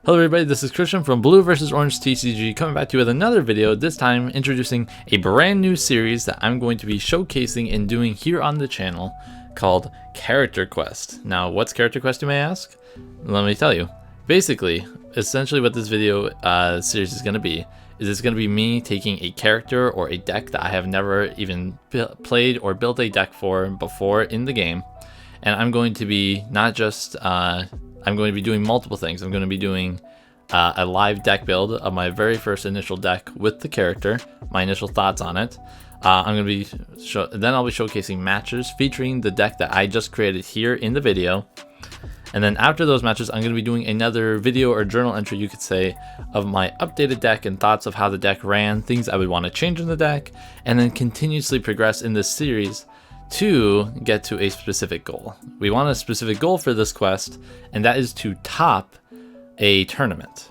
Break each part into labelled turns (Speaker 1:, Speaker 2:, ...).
Speaker 1: Hello everybody, this is Christian from Blue vs. Orange TCG coming back to you with another video, this time introducing a brand new series that I'm going to be showcasing and doing here on the channel called Character Quest. Now, what's Character Quest, you may ask? Let me tell you. Basically, essentially what this video series is going to be is it's going to be me taking a character or a deck that I have never even played or built a deck for before in the game, and I'm going to be not just I'm going to be doing multiple things. I'm going to be doing a live deck build of my very first initial deck with the character, my initial thoughts on it. I'm going to be then I'll be showcasing matches featuring the deck that I just created here in the video. And then after those matches, I'm going to be doing another video or journal entry, you could say, of my updated deck and thoughts of how the deck ran, things I would want to change in the deck, and then continuously progress in this series to get to a specific goal. We want a specific goal for this quest, and that is to top a tournament.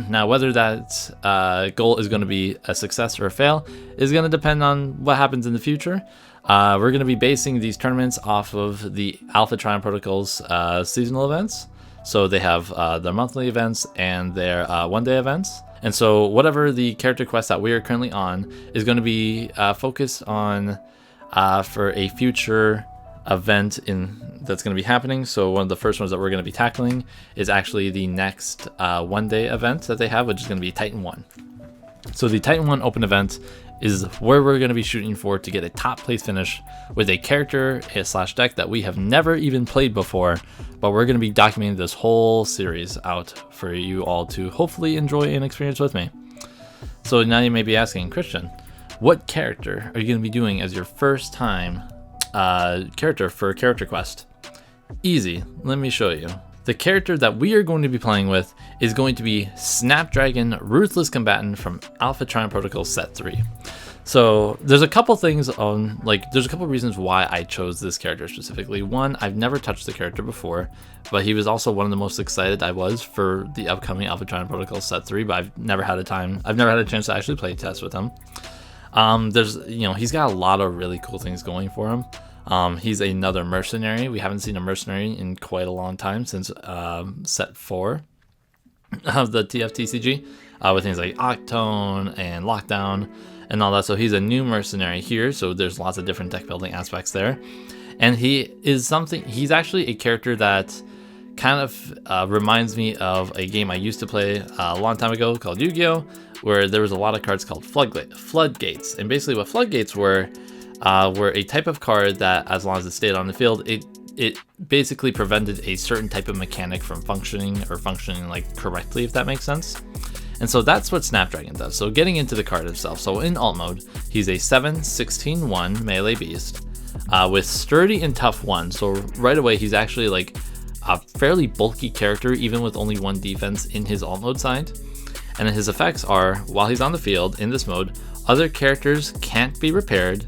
Speaker 1: Now, whether that goal is going to be a success or a fail is going to depend on what happens in the future. We're going to be basing these tournaments off of the Alpha Tron Protocol's seasonal events. So they have their monthly events and their one-day events. And so whatever the character quest that we are currently on is going to be focused on for a future event that's going to be happening. So one of the first ones that we're going to be tackling is actually the next one-day event that they have, which is going to be Titan 1. So the Titan 1 open event is where we're going to be shooting for to get a top place finish with a character slash deck that we have never even played before, but we're going to be documenting this whole series out for you all to hopefully enjoy and experience with me. So now you may be asking, Christian, what character are you going to be doing as your first time character for Character Quest? Easy, let me show you. The character that we are going to be playing with is going to be Snapdragon, Ruthless Combatant from Alpha Tron Protocol Set 3. So there's a couple things on, there's a couple reasons why I chose this character specifically. One, I've never touched the character before, but he was also one of the most excited I was for the upcoming Alpha Tron Protocol Set 3, but I've never had a chance to actually play test with him. He's got a lot of really cool things going for him. He's another mercenary. We haven't seen a mercenary in quite a long time, since set 4 of the TCG, with things like Octone and Lockdown and all that. So he's a new mercenary here, so there's lots of different deck building aspects there. And he's actually a character that kind of reminds me of a game I used to play a long time ago called Yu-Gi-Oh!, where there was a lot of cards called floodgates. And basically what floodgates were a type of card that, as long as it stayed on the field, it basically prevented a certain type of mechanic from functioning like correctly, if that makes sense. And so that's what Snapdragon does. So getting into the card itself, so in alt mode, he's a 7/16/1 melee beast with sturdy and tough 1. So right away he's actually like a fairly bulky character, even with only 1 defense in his alt mode side. And his effects are, while he's on the field in this mode, other characters can't be repaired,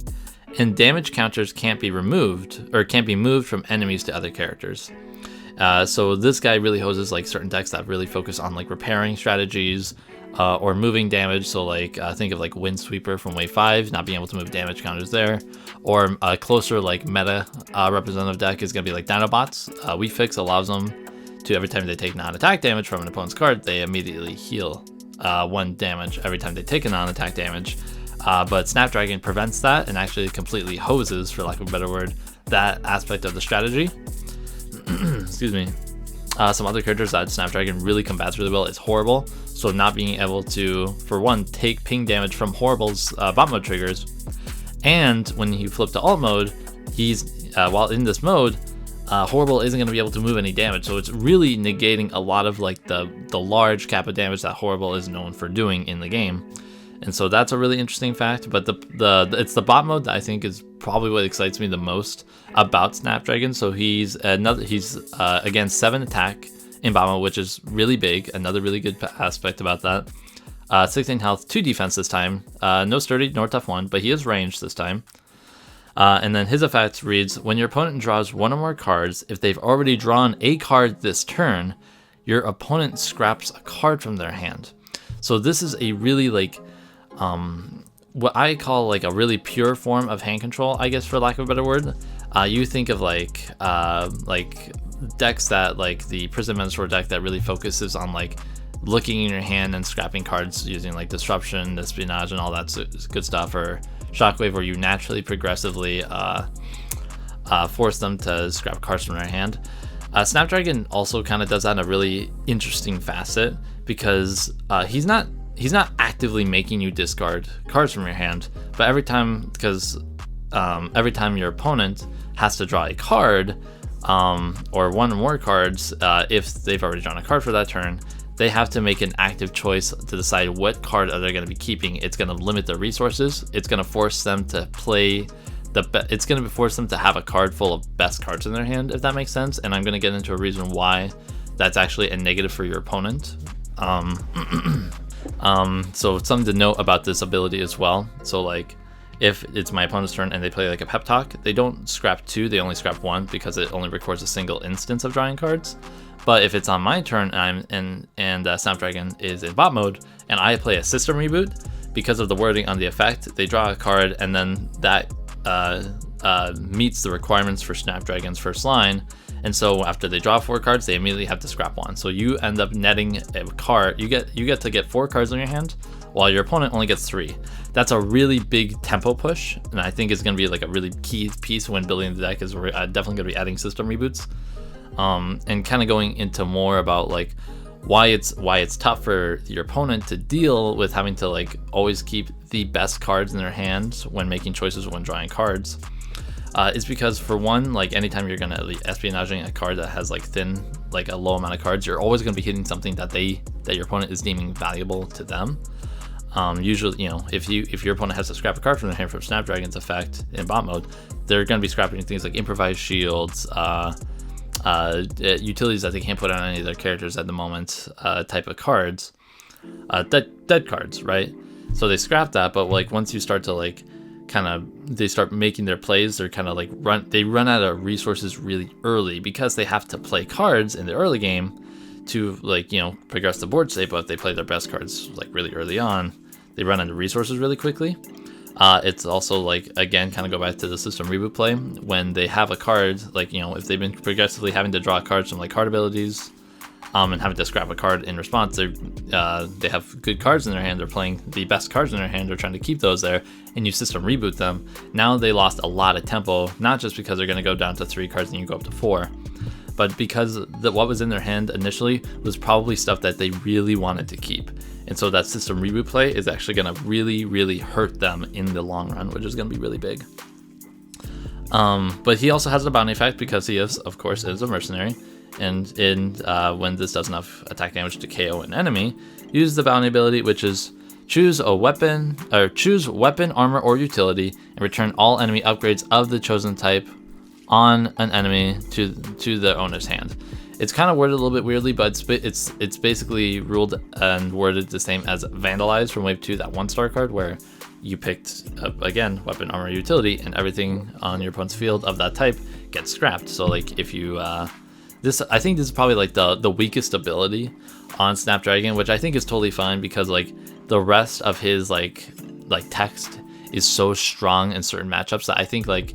Speaker 1: and damage counters can't be removed or can't be moved from enemies to other characters. So this guy really hoses like certain decks that really focus on like repairing strategies or moving damage. So think of like Windsweeper from Wave 5, not being able to move damage counters there. Or a closer like meta representative deck is going to be like Dinobots. Weak Fix allows them to, every time they take non-attack damage from an opponent's card, they immediately heal 1 damage every time they take a non-attack damage. But Snapdragon prevents that and actually completely hoses, for lack of a better word, that aspect of the strategy. Excuse me. Some other characters that Snapdragon really combats really well is Horrible. So not being able to, for one, take ping damage from Horrible's bot mode triggers. And when you flip to alt mode, he's while in this mode, Horrible isn't going to be able to move any damage. So it's really negating a lot of like the large cap of damage that Horrible is known for doing in the game. And so that's a really interesting fact. But it's the bot mode that I think is probably what excites me the most about Snapdragon. So he's again 7 attack in bot mode, which is really big. Another really good aspect about that. 16 health, 2 defense this time. No sturdy nor tough 1, but he is ranged this time. And then his effect reads, when your opponent draws 1 or more cards, if they've already drawn a card this turn, your opponent scraps a card from their hand. So this is a really what I call like a really pure form of hand control, I guess, for lack of a better word. You think of like decks that, like the Prison Mentor deck, that really focuses on like looking in your hand and scrapping cards using like Disruption, Espionage, and all that good stuff, or Shockwave, where you naturally progressively force them to scrap cards from their hand. Snapdragon also kind of does that in a really interesting facet, because he's not actively making you discard cards from your hand, but every time your opponent has to draw a card, or one or more cards, if they've already drawn a card for that turn, they have to make an active choice to decide what card are they going to be keeping. It's going to limit their resources. It's going to force them to play it's going to force them to have a card full of best cards in their hand, if that makes sense. And I'm going to get into a reason why that's actually a negative for your opponent. So something to note about this ability as well. So like, if it's my opponent's turn and they play like a pep talk, they don't scrap 2, they only scrap 1, because it only records a single instance of drawing cards. But if it's on my turn and Snapdragon is in bot mode and I play a system reboot, because of the wording on the effect, they draw a card, and then that meets the requirements for Snapdragon's first line. And so after they draw 4 cards, they immediately have to scrap 1. So you end up netting a card. You get to get 4 cards in your hand, while your opponent only gets 3. That's a really big tempo push, and I think it's going to be like a really key piece when building the deck. Is we're definitely going to be adding system reboots, and kind of going into more about like why it's tough for your opponent to deal with having to like always keep the best cards in their hands when making choices when drawing cards. Is because, for one, like anytime you're gonna be espionaging a card that has like a low amount of cards, you're always gonna be hitting something that your opponent is deeming valuable to them. Usually, you know, if your opponent has to scrap a card from their hand from Snapdragon's effect in bot mode, they're gonna be scrapping things like improvised shields, utilities that they can't put on any of their characters at the moment, type of cards, dead cards, right? So they scrap that, but like once you start to like they start making their plays, they're kind of like run out of resources really early, because they have to play cards in the early game to like, you know, progress the board state. But if they play their best cards like really early on, they run out of resources really quickly. It's also like, again, kind of go back to the system reboot play, when they have a card, like, you know, if they've been progressively having to draw cards from like card abilities, and having to scrap a card in response, they have good cards in their hand, they're playing the best cards in their hand, they're trying to keep those there, and you system reboot them. Now they lost a lot of tempo, not just because they're going to go down to 3 cards and you go up to 4, but because what was in their hand initially was probably stuff that they really wanted to keep. And so that system reboot play is actually going to really, really hurt them in the long run, which is going to be really big. But he also has a bounty effect, because he is, of course, is a mercenary. And when this does enough attack damage to KO an enemy, use the bounty ability, which is choose weapon, armor, or utility, and return all enemy upgrades of the chosen type on an enemy to the owner's hand. It's kind of worded a little bit weirdly, but it's basically ruled and worded the same as Vandalize from Wave 2, that 1-star card, where you picked up, again, weapon, armor, utility, and everything on your opponent's field of that type gets scrapped. So like if you I think this is probably like the weakest ability on Snapdragon, which I think is totally fine, because like the rest of his like text is so strong in certain matchups that I think like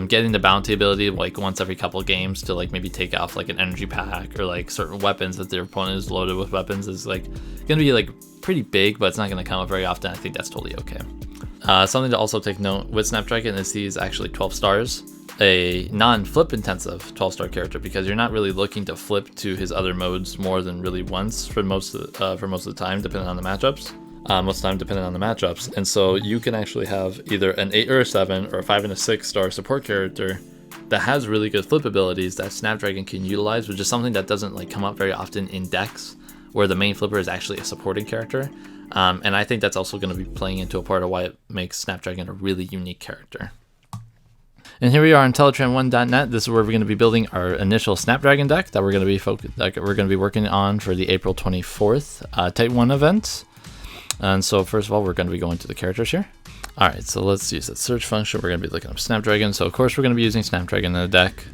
Speaker 1: getting the bounty ability like once every couple of games to like maybe take off like an energy pack or like certain weapons that their opponent is loaded with weapons is like gonna be like pretty big, but it's not gonna come up very often. I think that's totally okay. Something to also take note with Snapdragon is he's actually 12 stars, a non-flip intensive 12-star character, because you're not really looking to flip to his other modes more than really once for most of the time, depending on the matchups. And so you can actually have either an 8 or a 7 or a 5 and a 6-star support character that has really good flip abilities that Snapdragon can utilize, which is something that doesn't like come up very often in decks where the main flipper is actually a supporting character. And I think that's also going to be playing into a part of why it makes Snapdragon a really unique character. And here we are on Teletran1.net. This is where we're going to be building our initial Snapdragon deck that we're going to be working on for the April 24th Type 1 event. And so first of all, we're going to be going to the characters here. All right, so let's use that search function. We're going to be looking up Snapdragon. So of course we're going to be using Snapdragon in the deck.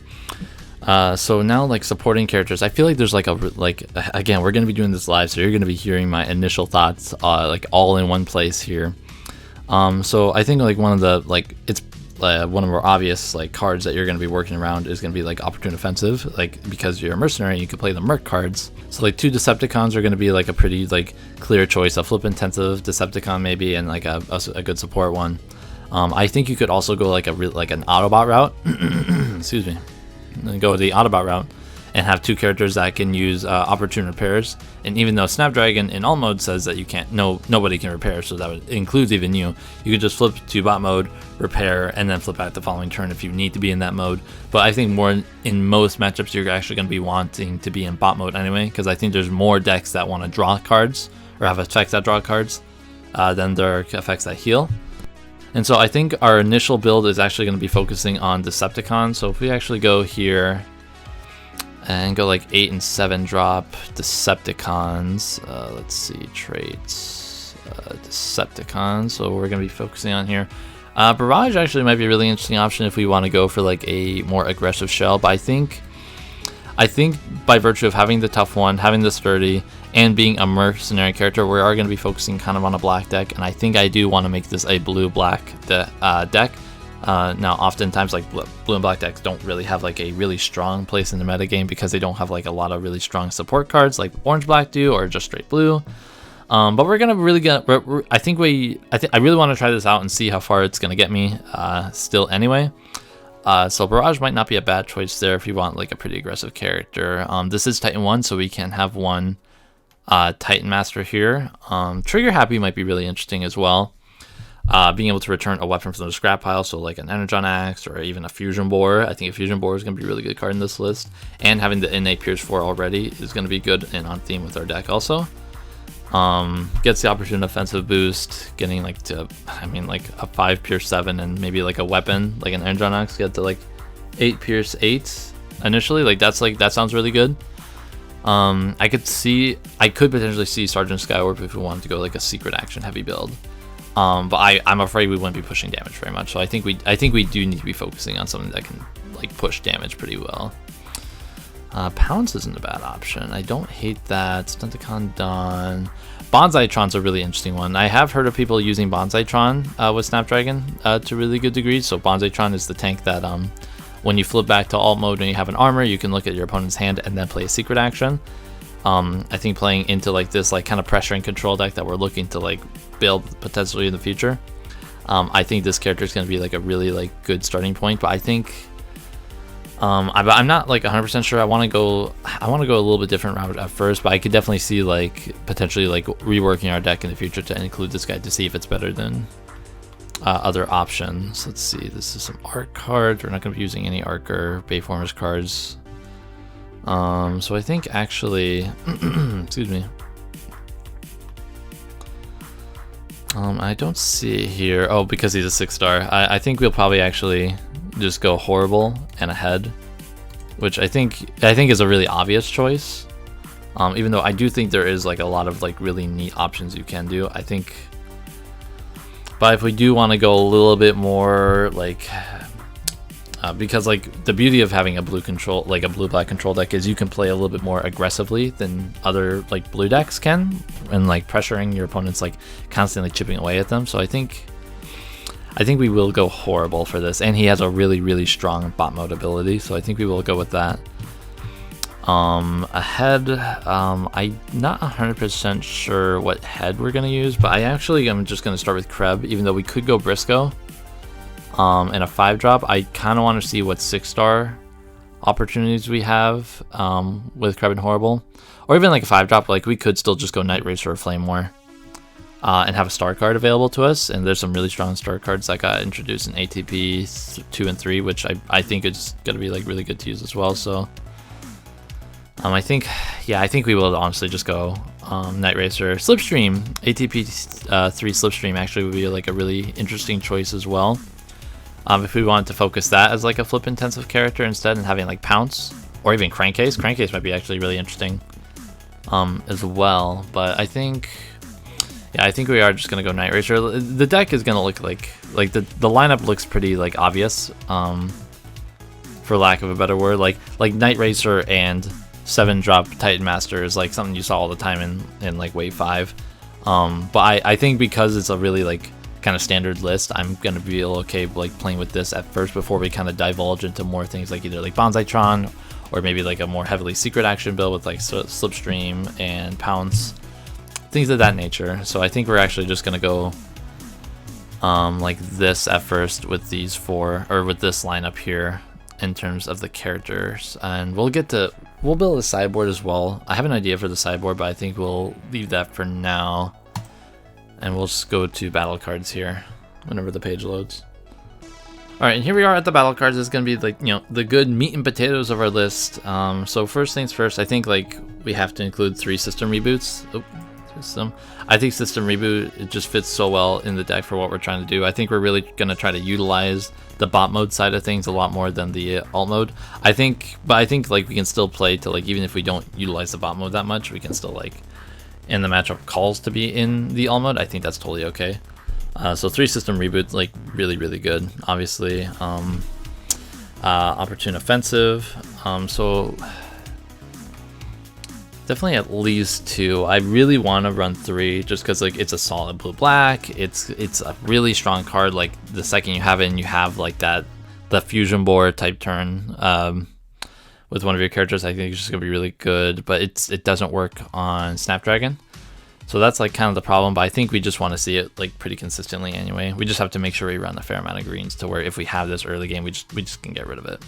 Speaker 1: So now like supporting characters, I feel like there's again, we're going to be doing this live, so you're going to be hearing my initial thoughts like all in one place here. So I think like one of the one of the more obvious like cards that you're going to be working around is going to be like Opportune Offensive, like because you're a mercenary, you can play the Merc cards. So like 2 Decepticons are going to be like a pretty like clear choice, a flip intensive Decepticon maybe, and like a good support one. I think you could also go like an Autobot route, excuse me, and go the Autobot route and have 2 characters that can use Opportune Repairs. And even though Snapdragon in all mode says that you can't, nobody can repair, so that includes even you could just flip to bot mode, repair, and then flip back the following turn if you need to be in that mode. But I think more in most matchups you're actually going to be wanting to be in bot mode anyway, because I think there's more decks that want to draw cards or have effects that draw cards than there are effects that heal. And so I think our initial build is actually going to be focusing on Decepticons. So if we actually go here and go like 8 and 7 drop Decepticons, let's see, traits, Decepticons, so we're going to be focusing on here. Barrage actually might be a really interesting option if we want to go for like a more aggressive shell, but I think by virtue of having the tough one, having the sturdy, and being a mercenary character, we are going to be focusing kind of on a black deck, and I think I do want to make this a blue-black deck. Now, oftentimes, like blue and black decks don't really have like a really strong place in the metagame because they don't have like a lot of really strong support cards like orange-black do, or just straight blue. But we're gonna really get. I really want to try this out and see how far it's gonna get me. Still, anyway. So Barrage might not be a bad choice there if you want like a pretty aggressive character. This is Titan 1, so we can have one Titan Master here. Trigger Happy might be really interesting as well. Being able to return a weapon from the scrap pile, so like an Energon Axe or even a Fusion Borer. I think a Fusion Borer is going to be a really good card in this list. And having the innate Pierce 4 already is going to be good and on theme with our deck also. Gets the Opportune Offensive boost, getting like to, I mean, like a 5 Pierce 7 and maybe like a weapon, like an Energon Axe, get to like 8 Pierce 8 initially. Like that sounds really good. I could potentially see Sergeant Skywarp if we wanted to go like a secret action heavy build. But I'm afraid we wouldn't be pushing damage very much. So I think we do need to be focusing on something that can like push damage pretty well. Pounce isn't a bad option. I don't hate that. Stunticon done. Bonsai Tron's a really interesting one. I have heard of people using Bonsai Tron with Snapdragon to really good degrees. So Bonsai Tron is the tank that when you flip back to alt mode and you have an armor, you can look at your opponent's hand and then play a secret action. I think playing into like this like kind of pressure and control deck that we're looking to like build potentially in the future, I think this character is going to be like a really like good starting point. But I think I'm not like 100% sure. I want to go a little bit different route at first, but I could definitely see like potentially like reworking our deck in the future to include this guy to see if it's better than other options. Let's see, this is some art cards. We're not going to be using any Arc or Bayformers cards. So I think actually, excuse me. I don't see it here. Oh, because he's a 6-star. I think we'll probably actually just go Horrible and Ahead, which I think is a really obvious choice. Even though I do think there is like a lot of like really neat options you can do. I think, but if we do want to go a little bit more like, because like the beauty of having a blue-black control deck is you can play a little bit more aggressively than other like blue decks can, and like pressuring your opponents, like constantly chipping away at them. So I think we will go Horrible for this, and he has a really strong bot mode ability, so I think we will go with that. Ahead, I'm not 100% sure what head we're gonna use, but I'm just gonna start with Kreb, even though we could go Briscoe. And a 5-drop, I kind of want to see what 6-star opportunities we have with Kreb and Horrible, or even like a 5-drop. Like we could still just go Night Racer or Flame War and have a star card available to us. And there's some really strong star cards that got introduced in ATP 2 and 3, which I think is gonna be like really good to use as well. So I think we will honestly just go Night Racer. Slipstream, ATP 3 Slipstream actually would be like a really interesting choice as well. If we wanted to focus that as like a flip intensive character instead, and having like Pounce or even Crankcase might be actually really interesting as well. But I think we are just gonna go Night Racer. The deck is gonna look like the lineup looks pretty like obvious, for lack of a better word. Like Night Racer and 7-drop Titan Master is like something you saw all the time in like Wave 5. But I think because it's a really like kind of standard list, I'm gonna be okay like playing with this at first before we kind of divulge into more things like either like Bonsai Tron or maybe like a more heavily secret action build with like Slipstream and Pounce, things of that nature. So I think we're actually just gonna go like this at first with these four, or with this lineup here in terms of the characters, and we'll build a sideboard as well. I have an idea for the sideboard, but I think we'll leave that for now, and we'll just go to battle cards here whenever the page loads. Alright, and here we are at the battle cards. It's going to be like, you know, the good meat and potatoes of our list. So first things first, I think like we have to include 3 system reboots. I think system reboot, it just fits so well in the deck for what we're trying to do. I think we're really going to try to utilize the bot mode side of things a lot more than the alt mode. I think like we can still play to like, even if we don't utilize the bot mode that much, we can still like in the matchup calls to be in the alt mode. I think that's totally okay. So 3 system reboots, like really good, obviously. Opportune offensive, so definitely at least 2. I really want to run 3 just because like it's a solid blue black. It's a really strong card. Like the second you have it and you have like the fusion board type turn with one of your characters, I think it's just gonna be really good. But it doesn't work on Snapdragon. So that's like kind of the problem, but I think we just want to see it like pretty consistently anyway. We just have to make sure we run a fair amount of greens to where if we have this early game, we just can get rid of it.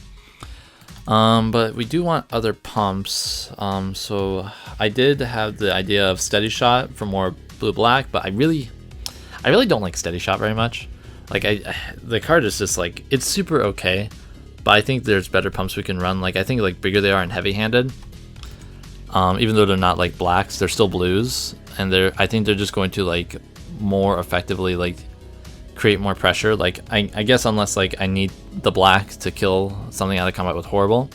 Speaker 1: But we do want other pumps. So I did have the idea of Steady Shot for more blue-black, but I really don't like Steady Shot very much. Like the card is just like, it's super okay, but I think there's better pumps we can run. Like I think like bigger they are and heavy-handed. Even though they're not like blacks, they're still blues. And I think they're just going to like more effectively like create more pressure. Like I guess unless like I need the black to kill something out of combat with horrible.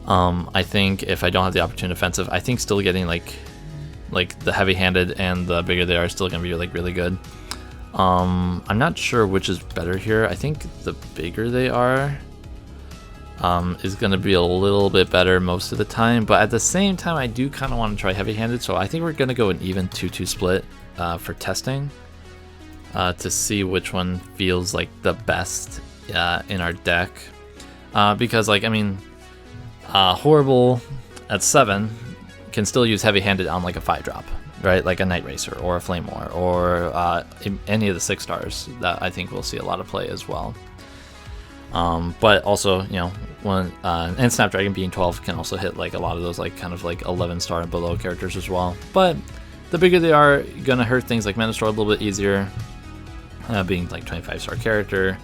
Speaker 1: I think if I don't have the opportune offensive, I think still getting like the heavy-handed and the bigger they are still gonna be like really good. I'm not sure which is better here. I think the bigger they are is going to be a little bit better most of the time, but at the same time I do kind of want to try heavy-handed, so I think we're going to go an even 2-2 split for testing to see which one feels like the best in our deck, because like I mean horrible at 7 can still use heavy-handed on like a 5-drop, right? Like a Night Racer or a Flame War or any of the 6 stars that I think we'll see a lot of play as well. But also, you know, and Snapdragon being 12 can also hit like a lot of those like kind of like 11-star and below characters as well. But the bigger they are, gonna hurt things like Megatron a little bit easier, being like 25-star character.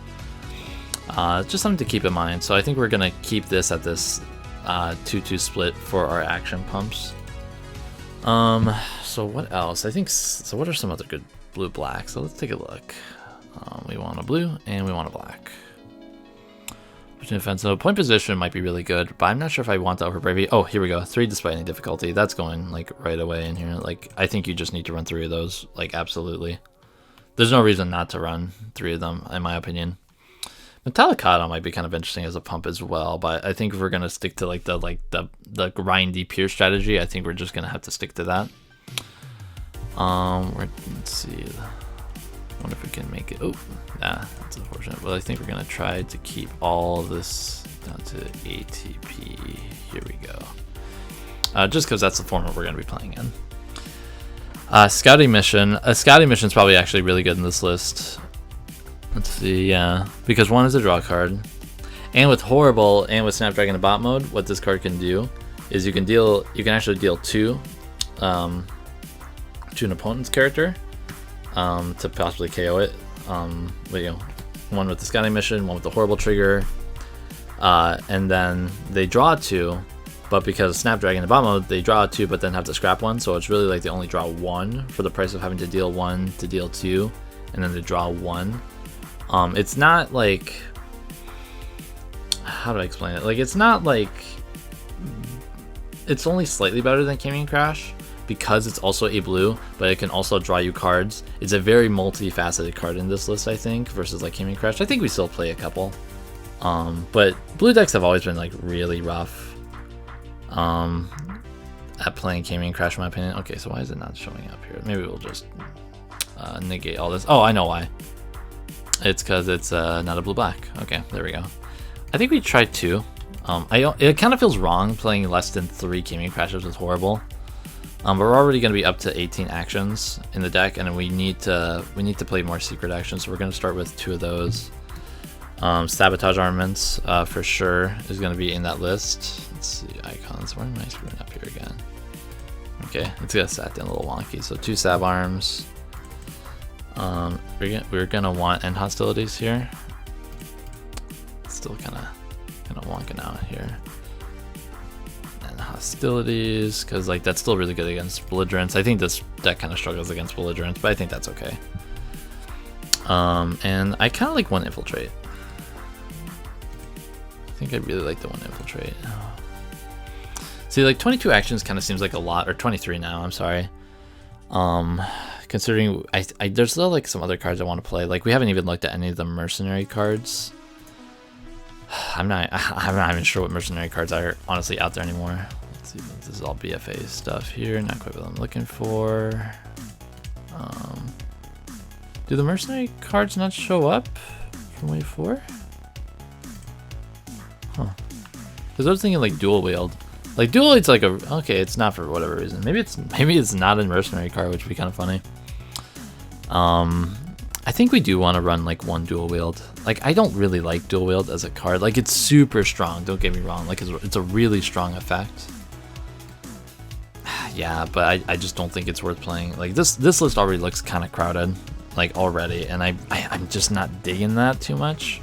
Speaker 1: Just something to keep in mind. So I think we're gonna keep this at this 2-2 split for our action pumps. So what else? I think so. What are some other good blue-black? So let's take a look. We want a blue and we want a black. Offensive. Point position might be really good, but I'm not sure if I want the Over Bravery. Oh, here we go. 3 despite any difficulty. That's going like right away in here. Like I think you just need to run 3 of those. Like absolutely. There's no reason not to run 3 of them, in my opinion. Metallicata might be kind of interesting as a pump as well, but I think if we're gonna stick to like the grindy Pier strategy, I think we're just gonna have to stick to that. Let's see. I wonder if we can make it. Oh, nah, that's unfortunate. Well, I think we're gonna try to keep all this down to ATP. Here we go. Just because that's the format we're gonna be playing in. Scouting mission. A scouting mission is probably actually really good in this list. Let's see, yeah, because 1 is a draw card, and with horrible and with Snapdragon in bot mode, what this card can do is you can actually deal 2 to an opponent's character. To possibly KO it. But, you know, 1 with the scouting mission, 1 with the horrible trigger, and then they draw 2, but because Snapdragon in bot mode, they draw 2 but then have to scrap 1, so it's really like they only draw 1 for the price of having to deal 1 to deal 2, and then they draw 1. It's not like, how do I explain it? Like it's not like, it's only slightly better than Gaming Crash, because it's also a blue, but it can also draw you cards. It's a very multifaceted card in this list, I think, versus like Gaming Crash. I think we still play a couple. But blue decks have always been like really rough at playing Gaming Crash, in my opinion. Okay, so why is it not showing up here? Maybe we'll just... negate all this. Oh, I know why. It's because it's not a blue-black. Okay, there we go. I think we tried 2. It kind of feels wrong playing less than 3 gaming crashes with horrible. But we're already going to be up to 18 actions in the deck, and we need to play more secret actions. So we're going to start with 2 of those. Sabotage armaments for sure is going to be in that list. Let's see icons. Why am I screwing up here again? Okay, it's gonna sat down a little wonky. So 2 sab arms. We're gonna want end hostilities here. It's still kind of wonking out here. And hostilities, because like that's still really good against belligerents. I think this deck kind of struggles against belligerents, but I think that's okay. And I kind of like 1 infiltrate. I think I really like the 1 infiltrate. See, like 22 actions kind of seems like a lot, or 23 now. I'm sorry. Considering there's still like some other cards I want to play. Like we haven't even looked at any of the mercenary cards. I'm not even sure what mercenary cards are honestly out there anymore. Let's see, this is all BFA stuff here. Not quite what I'm looking for. Do the mercenary cards not show up from Wave 4? Huh. Because I was thinking like dual wield. Like dual wield's like okay, it's not for whatever reason. Maybe it's not a mercenary card, which would be kind of funny. I think we do want to run like 1 dual wield. Like I don't really like dual wield as a card. Like it's super strong. Don't get me wrong. Like it's a really strong effect. Yeah, but I just don't think it's worth playing. Like this list already looks kind of crowded, like already, and I'm just not digging that too much.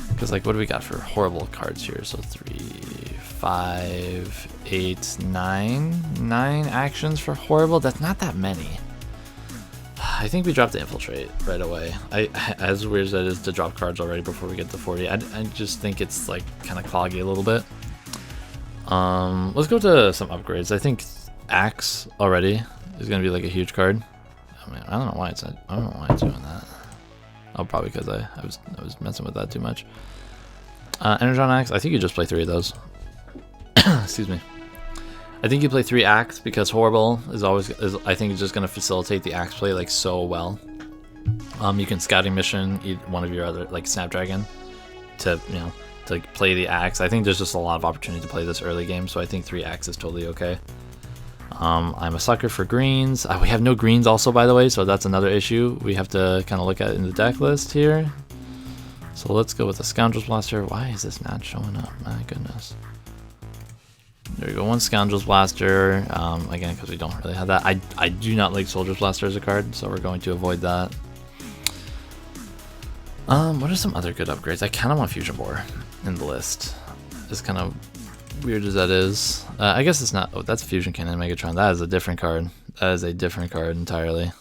Speaker 1: Because like what do we got for horrible cards here? So 3, 5, 8, 9 actions for horrible. That's not that many. I think we dropped the infiltrate right away. As weird as it is to drop cards already before we get to 40, I just think it's like kind of cloggy a little bit. Let's go to some upgrades. I think Axe already is gonna be like a huge card. I mean, I don't know why it's doing that. Oh, probably because I was messing with that too much. Energon Axe. I think you just play 3 of those. Excuse me. I think you play 3 Axe because horrible is I think it's just going to facilitate the Axe play like so well. You can scouting mission one of your other like Snapdragon to to play the Axe. I think there's just a lot of opportunity to play this early game, so I think 3 Axe is totally okay. I'm a sucker for greens. We have no greens also, by the way, so that's another issue we have to kind of look at in the deck list here. So let's go with the Scoundrel's Blaster. Why is this not showing up? My goodness. There we go, 1 Scoundrel's Blaster. Again, because we don't really have that. I do not like Soldier's Blaster as a card, so we're going to avoid that. What are some other good upgrades? I kind of want Fusion Bore in the list. As kind of weird as that is. I guess it's not. Oh, that's Fusion Cannon Megatron. That is a different card. That is a different card entirely.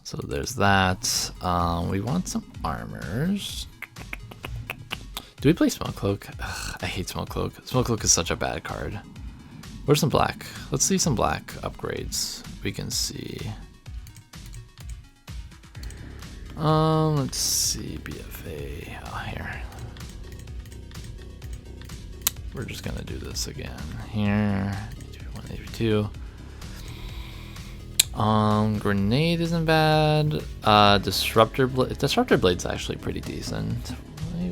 Speaker 1: So there's that. We want some armors. Do we play Smoke Cloak? Ugh, I hate Smoke Cloak. Smoke Cloak is such a bad card. Where's some black? Let's see some black upgrades. We can see. Let's see BFA. Oh, here. We're just gonna do this again here. 182. Grenade isn't bad. Disruptor Blade's actually pretty decent.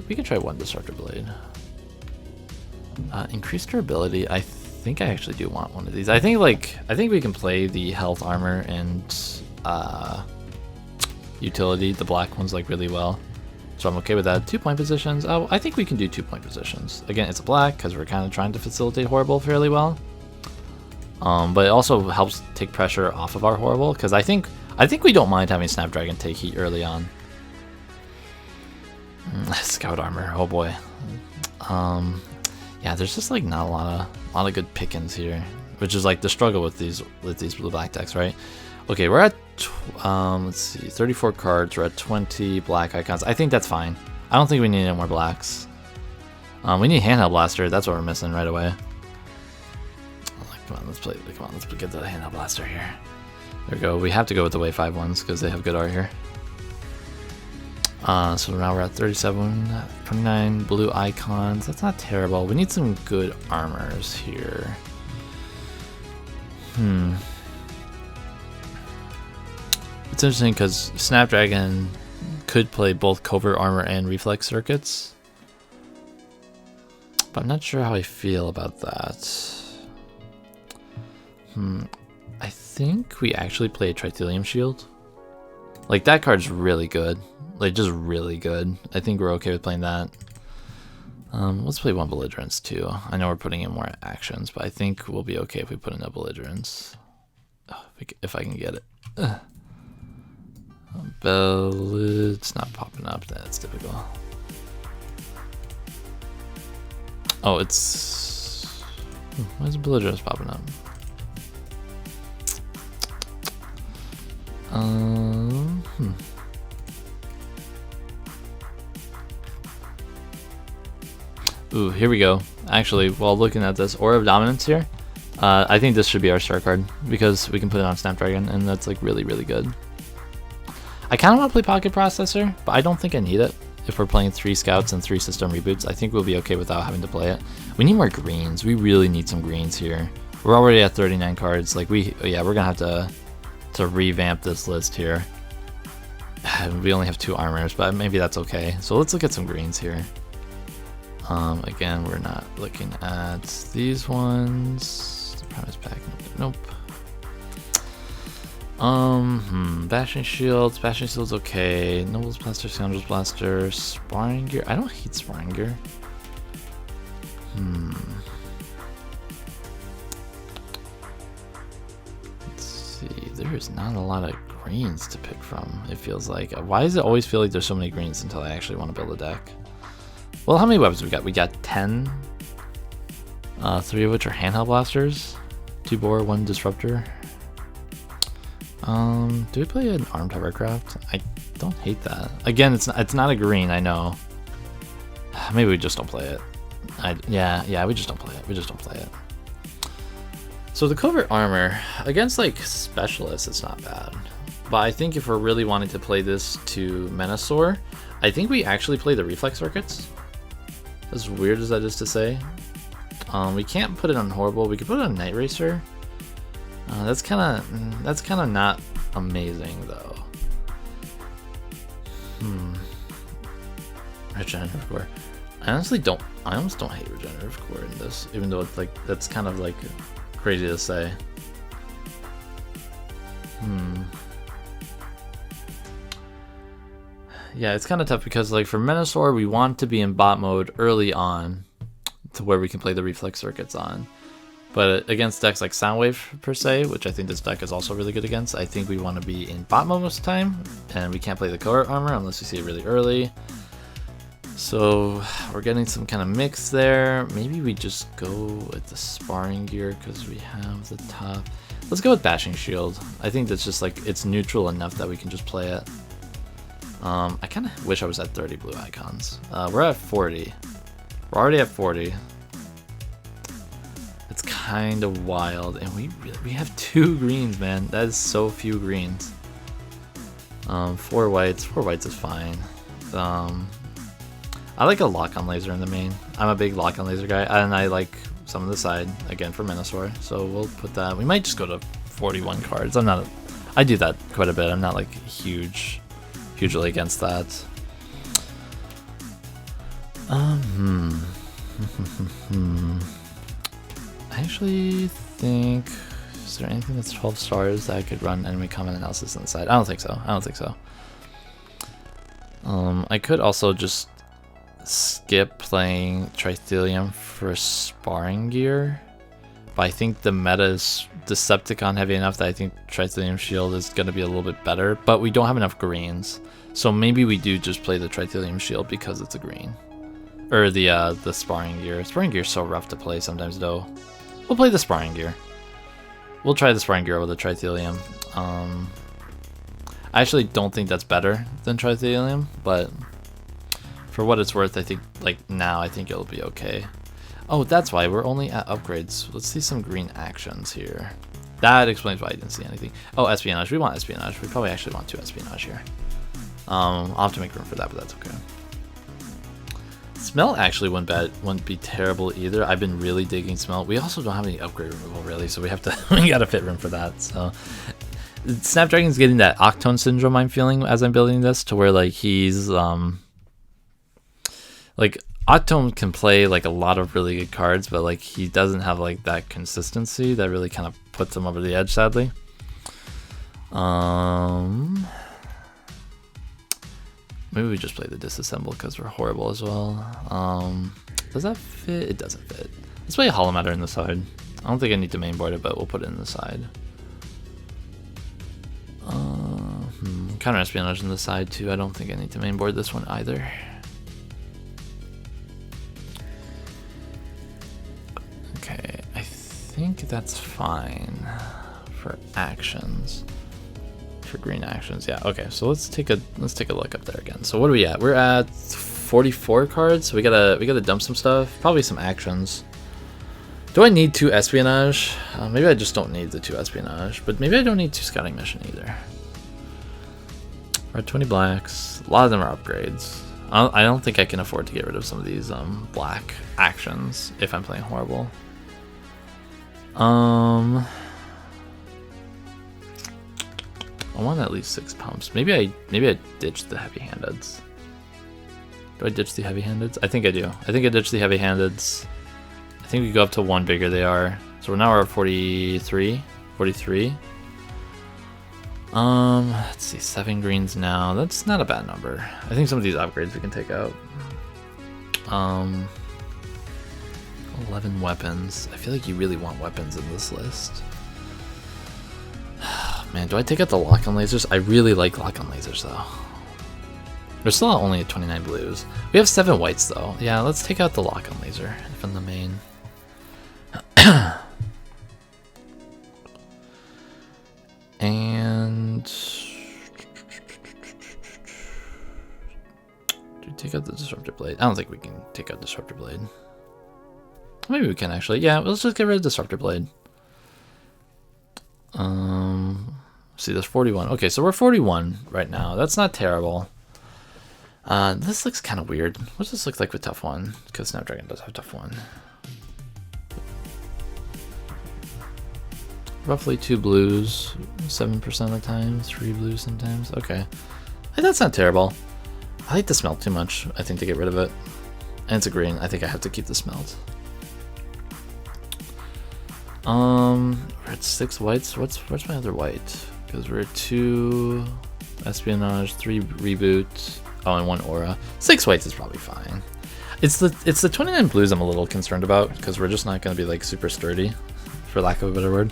Speaker 1: We could try 1 Disruptor Blade. Increased durability. I think I actually do want one of these. I think we can play the health armor and utility, the black ones, like really well. So I'm okay with that. 2-point positions. Oh, I think we can do 2-point positions. Again, it's a black because we're kind of trying to facilitate horrible fairly well. But it also helps take pressure off of our horrible because I think we don't mind having Snapdragon take heat early on. Scout armor. Oh boy. Yeah, there's just like not a lot of good pickings here, which is like the struggle with these blue black decks, right? Okay, we're at let's see, 34 cards. We're at 20 black icons. I think that's fine. I don't think we need any more blacks. We need handheld blaster. That's what we're missing right away. Come on, let's play. Come on, let's get the handheld blaster here. There we go. We have to go with the Wave 5 ones because they have good art here. So now we're at 37, 29 blue icons. That's not terrible. We need some good armors here. It's interesting because Snapdragon could play both covert armor and reflex circuits, but I'm not sure how I feel about that. I think we actually play a Tritilium Shield. Like, that card's really good. Like, just really good. I think we're okay with playing that. Let's play one Belligerence too. I know we're putting in more actions, but I think we'll be okay if we put in a Belligerence. Oh, if I can get it. It's not popping up. That's typical. Oh, it's... why is Belligerence popping up? Ooh, here we go. Actually, while looking at this, Aura of Dominance here, I think this should be our star card because we can put it on Snapdragon, and that's like really, really good. I kind of want to play Pocket Processor, but I don't think I need it. If we're playing 3 scouts and 3 system reboots, I think we'll be okay without having to play it. We need more greens. We really need some greens here. We're already at 39 cards. Like yeah, we're gonna have to revamp this list here. We only have 2 armors, but maybe that's okay. So let's look at some greens here. Again, we're not looking at these ones. The Promise Pack, nope. Bashing Shields. Bashing Shield's okay. Noble's Blaster, Scoundrel's Blaster, Sparring Gear. I don't hate Sparring Gear. Let's see. There is not a lot of greens to pick from, it feels like. Why does it always feel like there's so many greens until I actually want to build a deck? Well, how many weapons we got? We got 10. 3 of which are handheld blasters. 2 bore, 1 disruptor. Do we play an armed hovercraft? I don't hate that. Again, it's not a green, I know. Maybe we just don't play it. Yeah, we just don't play it. We just don't play it. So the covert armor against like specialists, it's not bad. But I think if we're really wanting to play this to Menasor, I think we actually play the reflex circuits. As weird as that is to say. We can't put it on horrible. We could put it on Night Racer. That's kind of not amazing though. Regenerative core. I almost don't hate regenerative core in this, even though it's like that's kind of like crazy to say. Yeah, it's kind of tough because like for Menasor, we want to be in bot mode early on to where we can play the reflex circuits on. But against decks like Soundwave per se, which I think this deck is also really good against, I think we want to be in bot mode most of the time, and we can't play the covert armor unless we see it really early. So we're getting some kind of mix there. Maybe we just go with the Sparring Gear because we have the top. Let's go with Bashing Shield. I think that's just like, it's neutral enough that we can just play it. I kind of wish I was at 30 blue icons. We're at 40. We're already at 40. It's kind of wild, and we have 2 greens, man. That is so few greens. 4 whites. 4 whites is fine. I like a lock-on laser in the main. I'm a big lock-on laser guy, and I like some of the side again for Menasor. So we'll put that. We might just go to 41 cards. I do that quite a bit. I'm not like hugely against that. I actually think, is there anything that's 12 stars that I could run enemy combat analysis on the side? I don't think so. I could also just skip playing Tritilium for Sparring Gear, but I think the meta is Decepticon heavy enough that I think Tritilium Shield is going to be a little bit better, but we don't have enough greens. So maybe we do just play the Tritilium Shield because it's a green. Or the Sparring Gear. Sparring Gear is so rough to play sometimes though. We'll play the Sparring Gear. We'll try the Sparring Gear over the Tritilium. I actually don't think that's better than Tritilium, but for what it's worth, I think like now I think it'll be okay. Oh, that's why we're only at upgrades. Let's see some green actions here. That explains why I didn't see anything. Oh, Espionage. We want Espionage. We probably actually want 2 Espionage here. I'll have to make room for that, but that's okay. Smelt actually wouldn't be terrible either. I've been really digging Smelt. We also don't have any upgrade removal really, so we have to we gotta fit room for that. So Snapdragon's getting that Octone syndrome I'm feeling as I'm building this, to where like he's like Octone can play like a lot of really good cards, but like he doesn't have like that consistency that really kind of puts him over the edge, sadly. Maybe we just play the disassemble because we're horrible as well. Does that fit? It doesn't fit. Let's play a Hollow Matter in the side. I don't think I need to mainboard it, but we'll put it in the side. Counter Espionage in the side too. I don't think I need to mainboard this one either. Okay, I think that's fine for actions. For green actions, yeah. Okay, so let's take a look up there again. So what are we at? We're at 44 cards. So we gotta dump some stuff. Probably some actions. Do I need 2 espionage? Maybe I just don't need the 2 espionage, but maybe I don't need 2 scouting mission either. We're at 20 blacks. A lot of them are upgrades. I don't think I can afford to get rid of some of these black actions if I'm playing horrible. I want at least 6 pumps. Maybe I ditched the heavy-handeds. Do I ditch the heavy-handeds? I think I do. I think I ditched the heavy-handeds. I think we go up to 1 bigger they are. So now we're at 43. 43. Let's see, 7 greens now. That's not a bad number. I think some of these upgrades we can take out. 11 weapons. I feel like you really want weapons in this list. Man, do I take out the lock-on lasers? I really like lock-on lasers though. We're still only at 29 blues. We have 7 whites though. Yeah, let's take out the lock-on laser from the main. And do we take out the Disruptor Blade? I don't think we can take out Disruptor Blade. Maybe we can actually. Yeah, let's just get rid of Disruptor Blade. See, there's 41. Okay, so we're 41 right now. That's not terrible. This looks kind of weird. What does this look like with Tough 1? Because Snapdragon does have Tough 1. Roughly 2 blues, 7% of the time, 3 blues sometimes. Okay, hey, that's not terrible. I like the smelt too much, I think, to get rid of it. And it's a green. I think I have to keep the smelt. We're at 6 whites. Where's my other white? Because we're at 2 espionage, 3 reboot, oh, and 1 aura. 6 whites is probably fine. It's the 29 blues I'm a little concerned about, because we're just not going to be like super sturdy, for lack of a better word.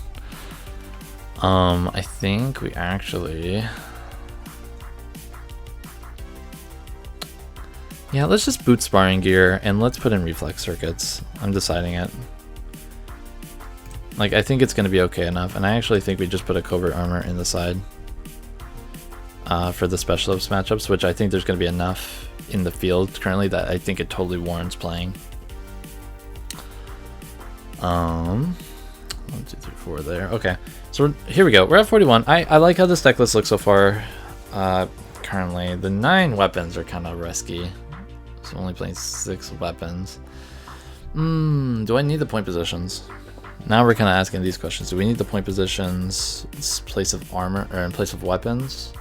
Speaker 1: I think we actually, yeah, let's just boot sparring gear and let's put in reflex circuits. I'm deciding it. Like, I think it's going to be okay enough, and I actually think we just put a covert armor in the side for the special ops matchups, which I think there's going to be enough in the field currently that I think it totally warrants playing. 1, 2, 3, 4 there. Okay, so here we go. We're at 41. I like how this deck list looks so far. Currently, the 9 weapons are kind of risky, so only playing 6 weapons. Do I need the point positions? Now we're kind of asking these questions. Do we need the point positions in place of armor or in place of weapons?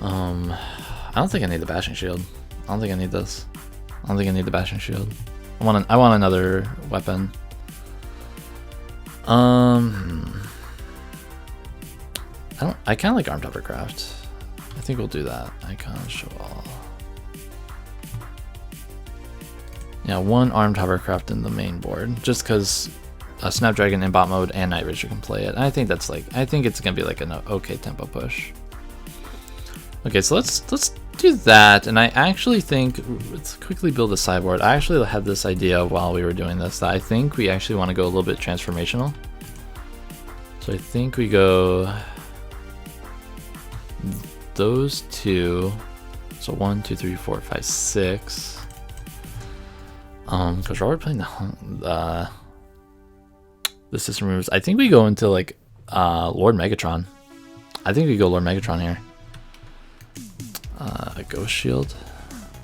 Speaker 1: I don't think I need the bashing shield. I don't think I need this. I don't think I need the bashing shield. I want another weapon. I kind of like armed hovercraft. I think we'll do that. Icon show all. Yeah, 1 armed hovercraft in the main board, just because Snapdragon in bot mode and Night Ranger can play it. And I think that's like, I think it's gonna be like an okay tempo push. Okay, so let's do that. And I actually think, let's quickly build a sideboard. I actually had this idea while we were doing this that I think we actually want to go a little bit transformational. So I think we go those 2. So 1, 2, 3, 4, 5, 6. Because we're already playing the system moves. I think we go into like Lord Megatron. I think we go Lord Megatron here. A Ghost Shield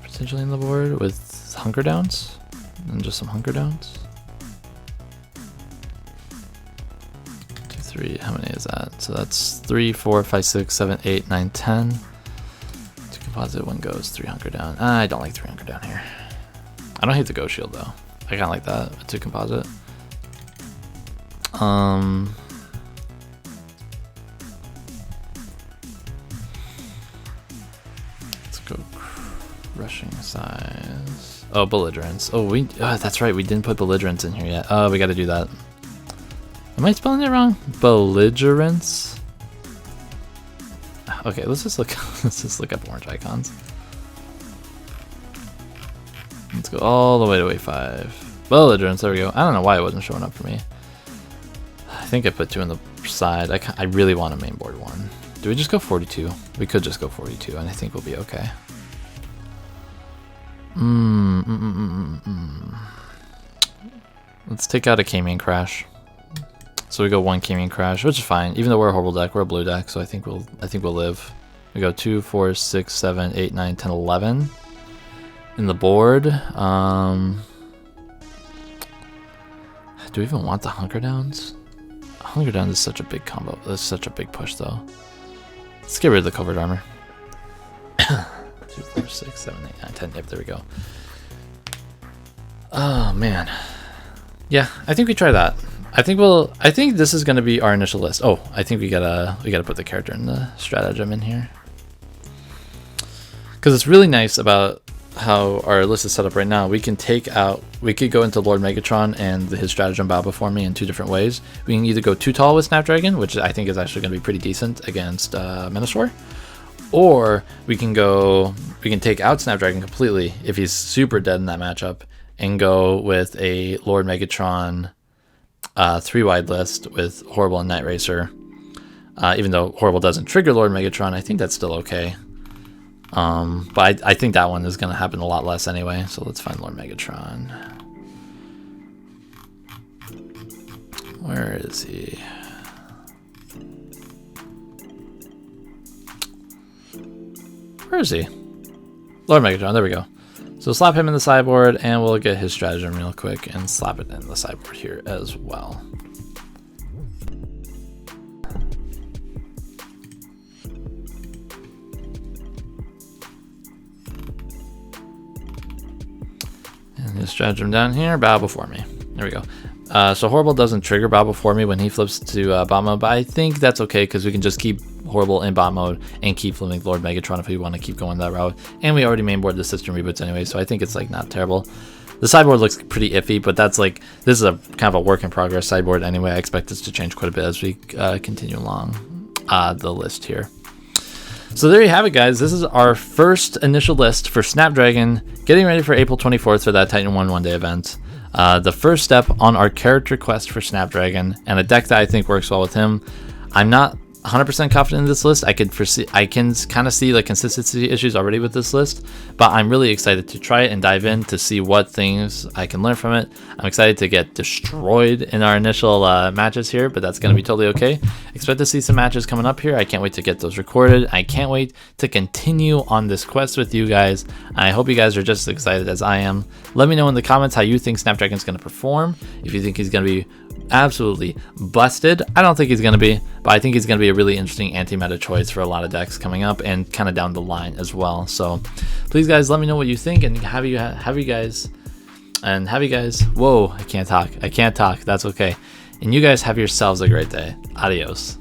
Speaker 1: potentially in the board with Hunker Downs and just some Hunker Downs. 2, 3, how many is that? So that's 3, 4, 5, 6, 7, 8, 9, 10. 2 composite, 1 goes, 3 hunker down. I don't like 3 hunker down here. I don't hate the ghost shield though. I kind of like that, 2 composite. Let's go rushing size. Oh, belligerence. Oh, that's right, we didn't put belligerence in here yet. Oh, we got to do that. Am I spelling it wrong? Belligerence. Okay, let's just look. Let's just look up orange icons. Let's go all the way to A5. Belligerence. There we go. I don't know why it wasn't showing up for me. I think I put 2 on the side. I really want a main board 1. Do we just go 42? We could just go 42, and I think we'll be okay. Let's take out a K-main crash. So we go 1 K-main crash, which is fine. Even though we're a horrible deck, we're a blue deck, so I think we'll live. We go 2, 4, 6, 7, 8, 9, 10, 11 in the board. Do we even want the hunker downs? Hunker down is such a big combo. That's such a big push, though. Let's get rid of the covered armor. 2, 4, 6, 7, 8, 9, 10. Yep, there we go. Oh man. Yeah, I think we try that. I think this is gonna be our initial list. Oh, I think we gotta put the character in the stratagem in here. Because it's really nice about how our list is set up right now. We could go into Lord Megatron and his stratagem bow before me in 2 different ways. We can either go too tall with Snapdragon, which I think is actually gonna be pretty decent against Minosaur. Or we can take out Snapdragon completely if he's super dead in that matchup and go with a Lord Megatron 3-wide list with Horrible and Night Racer. Even though Horrible doesn't trigger Lord Megatron, I think that's still okay. But I think that one is going to happen a lot less anyway, so let's find Lord Megatron. Where is he? Where is he? Lord Megatron, there we go. So slap him in the sideboard, and we'll get his stratagem real quick and slap it in the sideboard here as well. And his stratagem down here, bow before me. There we go. So Horrible doesn't trigger bow before me when he flips to bot mode, but I think that's okay because we can just keep Horrible in bot mode and keep flipping Lord Megatron if we want to keep going that route. And we already mainboard the system reboots anyway, so I think it's like not terrible. The sideboard looks pretty iffy, but that's like, this is a kind of a work in progress sideboard anyway. I expect this to change quite a bit as we continue along the list here. So there you have it, guys. This is our first initial list for Snapdragon, getting ready for April 24th for that Titan 1 one-day event. The first step on our character quest for Snapdragon, and a deck that I think works well with him. I'm not 100% confident in this list. I can kind of see the consistency issues already with this list, but I'm really excited to try it and dive in to see what things I can learn from it. I'm excited to get destroyed in our initial matches here, but that's going to be totally okay. Expect to see some matches coming up here. I can't wait to get those recorded. I can't wait to continue on this quest with you guys. I hope you guys are just as excited as I am. Let me know in the comments how you think Snapdragon's going to perform. If you think he's going to be absolutely busted. I don't think he's going to be, but I think he's going to be a really interesting anti-meta choice for a lot of decks coming up and kind of down the line as well. So please guys, let me know what you think, and have you guys, whoa, I can't talk, that's okay. And you guys have yourselves a great day. Adios.